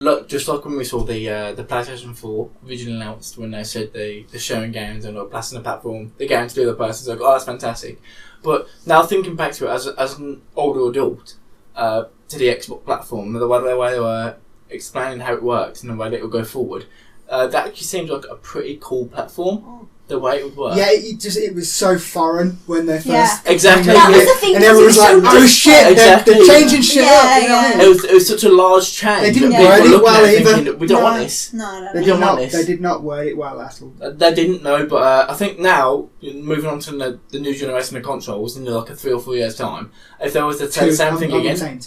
Look, just like when we saw the PlayStation 4 originally announced, when they said they're sharing games and blasting the platform, the games to the other person, it's like, oh, that's fantastic. But now thinking back to it as an older adult, to the Xbox platform, the way they were explaining how it works and the way that it will go forward, that actually seems like a pretty cool platform. The way it would work. Yeah, it was so foreign when they first exactly. That was the thing, and everyone was like, "Oh shit, exactly. they're changing shit up." You know what I mean? It was such a large change. They didn't word it well either. Thinking, we don't want this. No, They did not word it well at all. They didn't know, but I think now, moving on to the new generation of consoles in like a 3 or 4 years time, if there was the same thing again,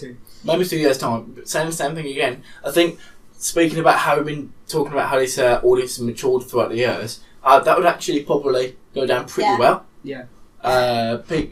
maybe 2 years time, same thing again. I think speaking about how we've been talking about how this audience has matured throughout the years. That would actually probably go down pretty well. Yeah.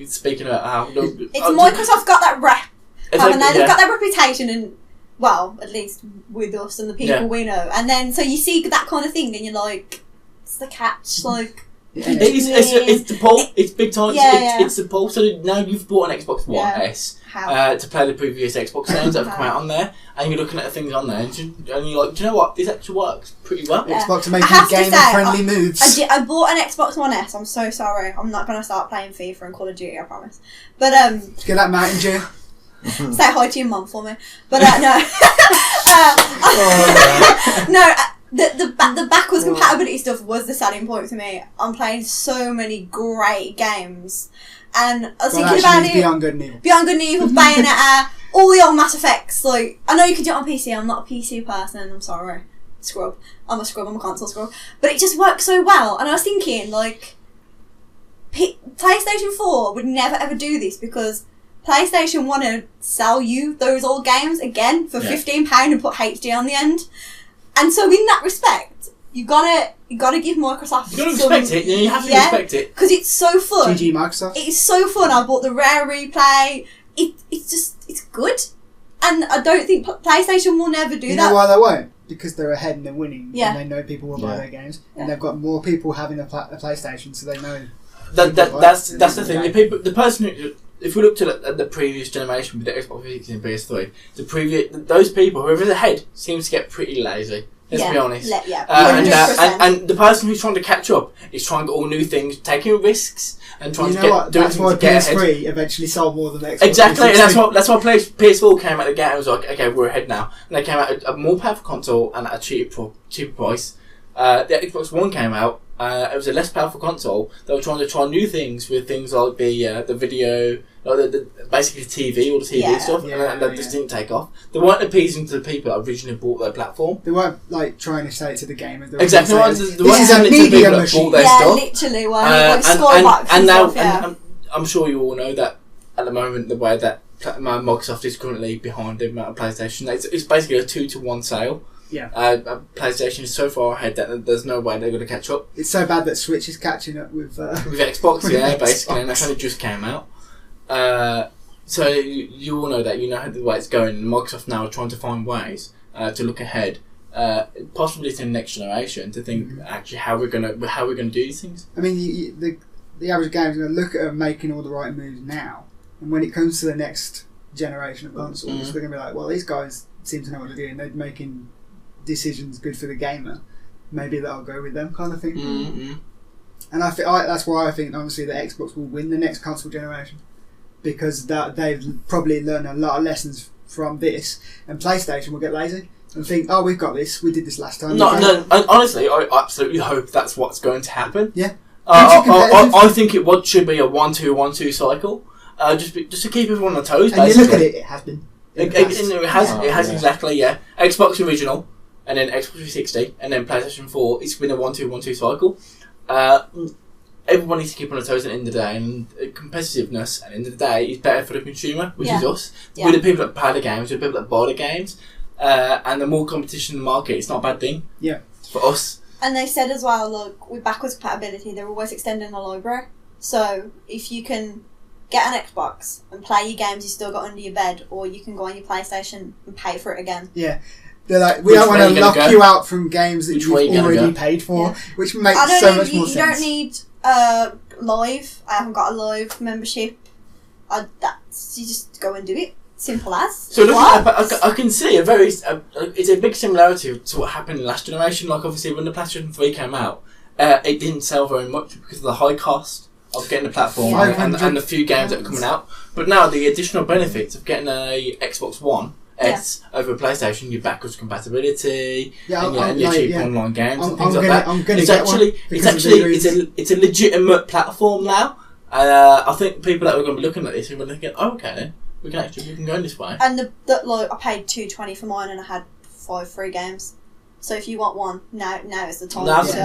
Speaking about how... Microsoft got that rep. They've got that reputation, and, well, at least with us and the people we know. And then, so you see that kind of thing, and you're like, it's the catch, like... It's the pull. It's big time. It's the pull. So now you've bought an Xbox One S to play the previous Xbox games that have come out on there, and you're looking at the things on there, and you're like, do you know what? This actually works pretty well. Xbox are making gamer-friendly moves. I bought an Xbox One S. I'm so sorry. I'm not going to start playing FIFA and Call of Duty, I promise. But Let's get that Mountain Dew. Say hi to your mum for me. But no. The backwards compatibility stuff was the selling point for me. I'm playing so many great games, and I was thinking about it. Beyond Good and Evil. Beyond Good and Evil, Bayonetta, all the old Mass Effects. Like, I know you can do it on PC. I'm not a PC person. I'm sorry, scrub. I'm a console scrub. But it just works so well. And I was thinking, like, PlayStation 4 would never ever do this because PlayStation want to sell you those old games again for £15 and put HD on the end. And so, in that respect, you gotta give Microsoft. You gotta respect it. You have to respect it because it's so fun. GG Microsoft. It's so fun. I bought the Rare Replay. It's good, and I don't think PlayStation will never do that. You know why they won't? Because they're ahead and they're winning, and they know people will buy their games, and they've got more people having a PlayStation, so they know. That's the thing. The person who. If we looked at the previous generation with the Xbox 360 and PS3, those people, whoever's ahead, seems to get pretty lazy. Let's be honest. And the person who's trying to catch up is trying to get all new things, taking risks, and trying to get that's why PS3 eventually sold more than Xbox. Exactly, and that's why PS4 came out the gate and was like, okay, we're ahead now. And they came out a more powerful console and at a cheaper price. The Xbox One came out. It was a less powerful console. They were trying to try new things with things like the video, like basically TV, all the TV stuff, and that just didn't take off. They weren't appeasing to the people that originally bought their platform. They weren't like trying to say it to the gamers. Exactly, this is a media machine. Literally, and I'm sure you all know that at the moment the way that Microsoft is currently behind the amount of PlayStation, it's basically a 2-to-1 sale. Yeah. PlayStation is so far ahead that there's no way they're going to catch up. It's so bad that Switch is catching up with Xbox, basically, and that's only just came out. So you all know that, you know the way it's going, and Microsoft now are trying to find ways to look ahead, possibly to the next generation, to think actually how we're gonna do these things. I mean, the average gamer is going to look at them making all the right moves now, and when it comes to the next generation of consoles, they're going to be like, well, these guys seem to know what they're doing. They're making decisions good for the gamer. Maybe that'll go with them, kind of thing. Mm-hmm. And that's why I think obviously the Xbox will win the next console generation, because they've probably learned a lot of lessons from this, and PlayStation will get lazy and think, oh, we've got this, we did this last time. No, honestly, I absolutely hope that's what's going to happen. Yeah. I think it should be a 1-2-1-2 cycle, just to keep everyone on their toes. And you look at it, it has been. It has exactly, Xbox original, and then Xbox 360, and then PlayStation 4. It's been a 1-2-1-2 cycle. Everyone needs to keep on their toes at the end of the day, and competitiveness at the end of the day is better for the consumer, which is us. We're the people that play the games, we're the people that buy the games, and the more competition in the market, it's not a bad thing. Yeah, for us. And they said as well, look, with backwards compatibility, they're always extending the library. So if you can get an Xbox and play your games you still got under your bed, or you can go on your PlayStation and pay for it again. Yeah. They're like, we don't want to lock you out from games that you've already paid for, which makes so much more sense. You don't need Live. I haven't got a Live membership. You just go and do it. Simple as. So looking at, I can see it's a big similarity to what happened in the last generation. Like obviously when the PlayStation 3 came out, it didn't sell very much because of the high cost of getting the platform and the few games that are coming out. But now the additional benefits of getting a Xbox One S over a PlayStation, your backwards compatibility, and your cheap online games and things like that. It's a legitimate platform now. I think people that are going to be looking at this are going to think, oh, okay, then we can go in this way. And I paid $2.20 for mine, and I had 5 free games. So if you want one, now is the time. Now's the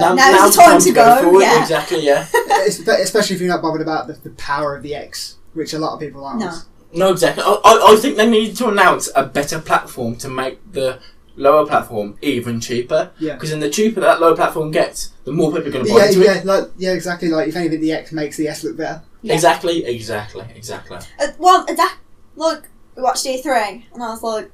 time to go. Yeah. Exactly. Yeah. Especially if you're not bothered about the power of the X, which a lot of people aren't. No, exactly. I think they need to announce a better platform to make the lower platform even cheaper. Yeah. Because then the cheaper that lower platform gets, the more people are going to buy into it. Exactly. Like if anything, the X makes the S look better. Yeah. Exactly. Look, we watched D3, and I was like,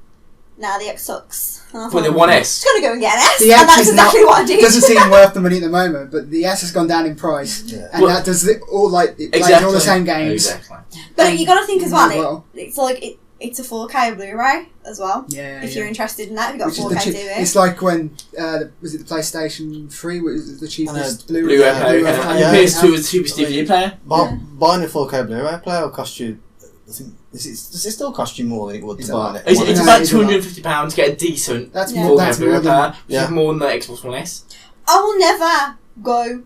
nah, the X sucks. For the 1S. Just gonna go and get an S, and that's exactly what I did. It doesn't seem worth the money at the moment, but the S has gone down in price, and that does it plays all the same games. Exactly. But you got to think as well. It's like it's a 4K Blu-ray as well. Yeah. If you're interested in that, you've got a 4K TV. It's like when was it the PlayStation 3 was the cheapest Blu-ray player, and the PS2 was the cheapest DVD player. Buying a 4K Blu-ray player will cost you. Does it still cost you more than it would to buy it? It's about £250 to get a decent 4K Blu-ray player, which is more than the Xbox One S. I will never go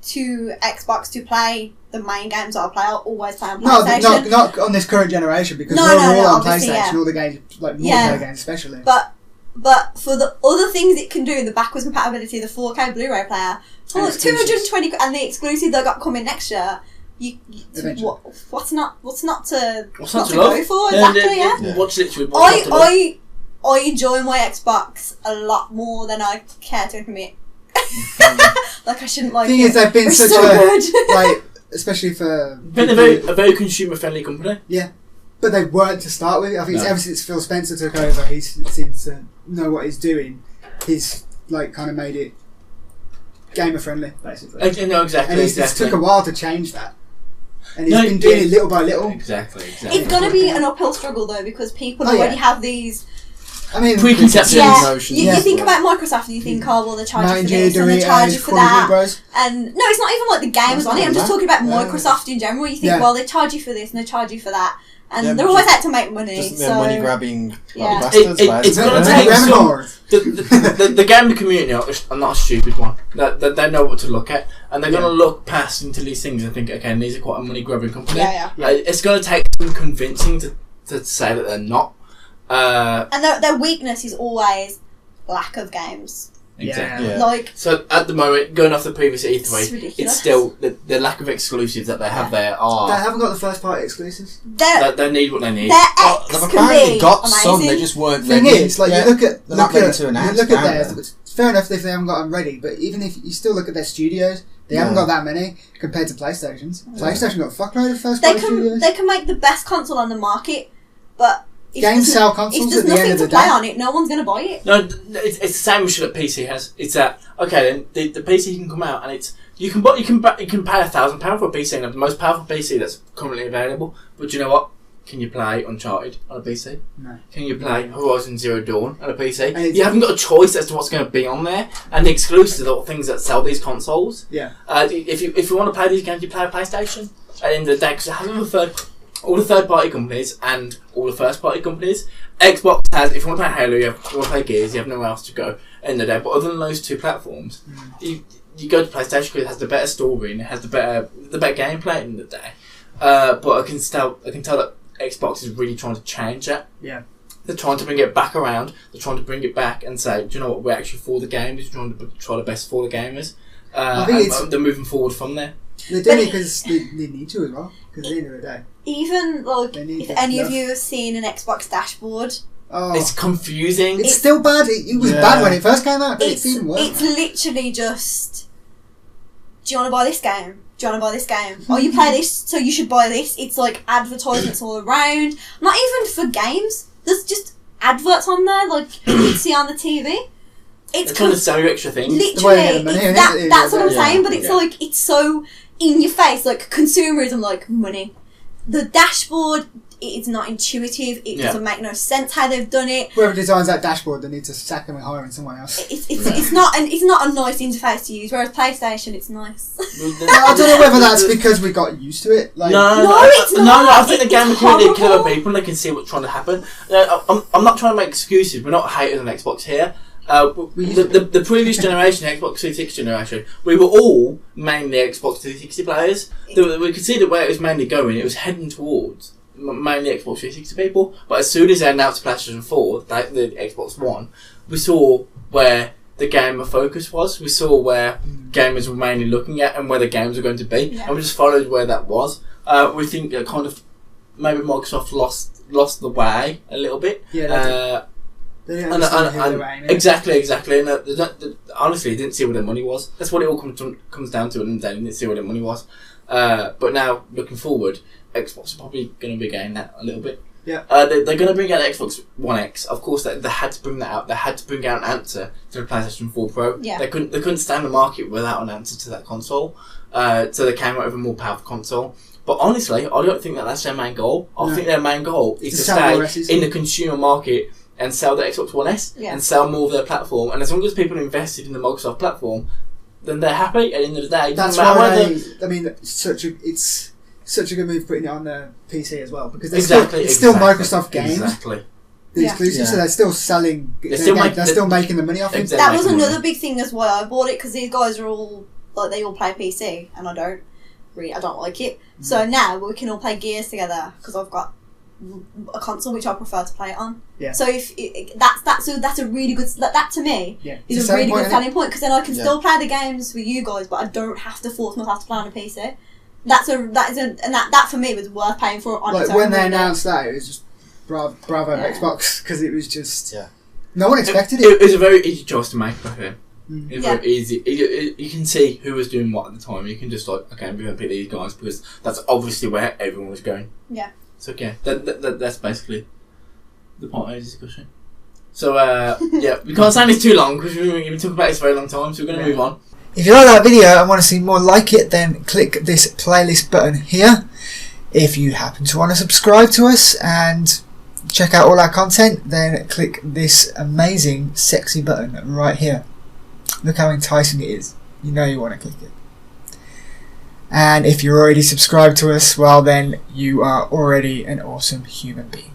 to Xbox to play the main games that I play. I'll always play on PlayStation. Not on this current generation, because we're all on PlayStation. All the games, like multiplayer games especially. But for the other things it can do, the backwards compatibility, the 4K Blu-ray player, $220, and the exclusive they got coming next year. What's not to go for? Exactly. What's literally? I enjoy my Xbox a lot more than I care to admit. Like I shouldn't like. The thing is, they've been such a especially for been a very consumer friendly company. Yeah, but they weren't to start with. I think ever since Phil Spencer took over, he seems to know what he's doing. He's kind of made it gamer friendly, basically. No, exactly. And it took a while to change that. And he's been doing it little by little. Exactly. It's going to be an uphill struggle though, because people already have these preconception notions. You think about Microsoft and you think, they charge you for this and they charge you for that. And no, it's not even like the games on it. I'm just talking about Microsoft in general. You think, they charge you for this and they charge you for that. And they're always out to make money. Just money grabbing bastards. It's going to take the gaming community are not a stupid one. They know what to look at, and they're going to look past into these things and think, okay, these are quite a money grabbing company. It's going to take some convincing to say that they're not. And their weakness is always lack of games. Exactly. Yeah. So at the moment, going off the previous E3, it's still the lack of exclusives that they have there are. They haven't got the first party exclusives. They need what they need. Their X they've apparently got amazing. some. They just weren't ready. The thing is, you look at theirs. It's fair enough if they haven't got them ready, but even if you still look at their studios, they haven't got that many compared to PlayStation's. PlayStation got a fuckload of first party studios. They can make the best console on the market, but games sell consoles if there's at the end nothing of the to play day. on it, no one's going to buy it. No, it's the same issue that PC has. It's that okay? Then the PC can come out and it's you can pay £1,000 for a PC, and the most powerful PC that's currently available. But you know what? Can you play Uncharted on a PC? No. Can you play Horizon Zero Dawn on a PC? You haven't got a choice as to what's going to be on there, and the exclusives are the things that sell these consoles. Yeah. If you want to play these games, you play a PlayStation. At the end of the day, because all the third-party companies and all the first-party companies. Xbox has, if you want to play Halo, you want to play Gears, you have nowhere else to go in the day. But other than those two platforms, you go to PlayStation because it has the better story and it has the better gameplay in the day. But I can tell that Xbox is really trying to change that. Yeah. They're trying to bring it back around. They're trying to bring it back and say, do you know what? We're actually for the gamers. We're trying to try the best for the gamers. And they're moving forward from there. They're doing it because they need to as well. Because at the end of the day, even if any of you have seen an Xbox dashboard, it's confusing. It's still bad. It was bad when it first came out, but it's even worse. It's literally just, do you want to buy this game? Do you want to buy this game? Oh, you play this, so you should buy this. It's like advertisements all around. Not even for games. There's just adverts on there, like you see on the TV. It's trying to sell you extra things. Literally, that's what I'm saying. But it's it's so in your face, like consumerism, like money. The dashboard it's not intuitive. It doesn't make no sense how they've done it. Whoever designs that dashboard, they need to sack them and hire in someone else. It's not a nice interface to use. Whereas PlayStation, it's nice. I don't know whether that's because we got used to it. Like, it's not. No, I think the game community can kill people and they can see what's trying to happen. I'm not trying to make excuses. We're not haters on Xbox here. The previous generation, Xbox 360 generation, we were all mainly Xbox 360 players. We could see the way it was mainly going. It was heading towards mainly Xbox 360 people. But as soon as they announced PlayStation 4, the Xbox One, we saw where the gamer focus was. We saw where gamers were mainly looking at and where the games were going to be, and we just followed where that was. We think that kind of maybe Microsoft lost the way a little bit. Yeah. Exactly. And honestly, didn't see where their money was. That's what it all comes down to. And they didn't see where their money was. But now, looking forward, Xbox are probably going to be getting that a little bit. Yeah. They're going to bring out the Xbox One X. Of course, they had to bring that out. They had to bring out an answer to the PlayStation 4 Pro. Yeah. They couldn't stand the market without an answer to that console. So they came out with a more powerful console. But honestly, I don't think that's their main goal. I think their main goal is to stay in the consumer market and sell the Xbox One S and sell more of their platform. And as long as people invested in the Microsoft platform, then they're happy at the end of the day. That's why it's such a good move putting it on the PC as well, because it's still Microsoft games. Exactly. The exclusives, so they're still selling. They're still making the money off it. That was another big thing as well. I bought it because these guys are all like they all play PC, and I don't like it. So now we can all play Gears together because I've got a console which I prefer to play it on. Yeah. So that's a really good that to me is a really good selling point, because then I can still play the games with you guys, but I don't have to force myself to play on a PC. That for me was worth paying for on its own. When they announced that, it was just bravo Xbox, because it was just no one expected it. It was a very easy choice to make back then. It was very easy. You can see who was doing what at the time. You can just okay, we're going to pick these guys because that's obviously where everyone was going. Yeah. So that's basically the point of the discussion. So we can't stand this too long because we've been talking about this for a very long time. So we're going to move on. If you like that video and want to see more like it, then click this playlist button here. If you happen to want to subscribe to us and check out all our content, then click this amazing sexy button right here. Look how enticing it is. You know you want to click it. And if you're already subscribed to us, well then you are already an awesome human being.